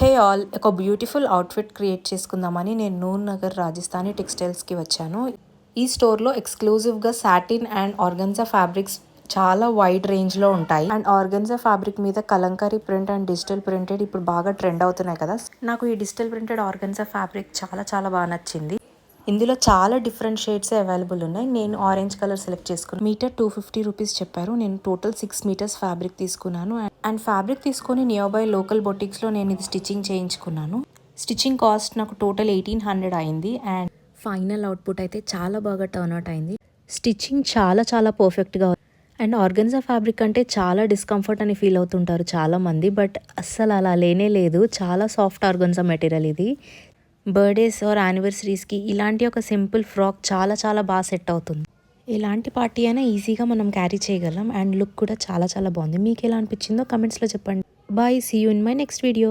Hey all, ఒక beautiful outfit create చేసుకుందామని నేను నూర్ నగర్ రాజస్థానీ టెక్స్టైల్స్కి వచ్చాను. ఈ స్టోర్లో ఎక్స్క్లూజివ్గా సాటిన్ అండ్ ఆర్గన్జా ఫ్యాబ్రిక్స్ చాలా వైడ్ రేంజ్లో ఉంటాయి. అండ్ ఆర్గన్జా ఫ్యాబ్రిక్ మీద Kalamkari print and digital printed ఇప్పుడు బాగా ట్రెండ్ అవుతున్నాయి కదా. నాకు ఈ డిజిటల్ ప్రింటెడ్ ఆర్గన్జా ఫ్యాబ్రిక్ చాలా చాలా బాగా నచ్చింది. ఇందులో చాలా డిఫరెంట్ షేడ్స్ అవైలబుల్ ఉన్నాయి. నేను ఆరెంజ్ కలర్ సెలెక్ట్ చేసుకున్నాను. మీటర్ 250 రూపీస్ చెప్పారు. నేను టోటల్ 6 మీటర్స్ ఫ్యాబ్రిక్ తీసుకున్నాను. అండ్ ఫ్యాబ్రిక్ తీసుకొని నియర్ బై లోకల్ బొటిక్స్లో నేను ఇది స్టిచ్చింగ్ చేయించుకున్నాను. స్టిచ్చింగ్ కాస్ట్ నాకు టోటల్ 1800 అయింది. అండ్ ఫైనల్ అవుట్పుట్ అయితే చాలా బాగా టర్న్ అవుట్ అయింది. స్టిచ్చింగ్ చాలా చాలా పర్ఫెక్ట్గా. అండ్ ఆర్గన్జా ఫ్యాబ్రిక్ అంటే చాలా డిస్కంఫర్ట్ అని ఫీల్ అవుతుంటారు చాలామంది, బట్ అస్సలు అలా లేనే లేదు. చాలా సాఫ్ట్ ఆర్గన్జా మెటీరియల్ ఇది. బర్త్డేస్ ఆర్ యానివర్సరీస్కి ఇలాంటి ఒక సింపుల్ ఫ్రాక్ చాలా చాలా బాగా సెట్ అవుతుంది. ఎలాంటి పార్టీ అయినా ఈజీగా మనం క్యారీ చేయగలం. అండ్ లుక్ కూడా చాలా చాలా బాగుంది. మీకు ఎలా అనిపించిందో కమెంట్స్లో చెప్పండి. Bye, see you in my next video.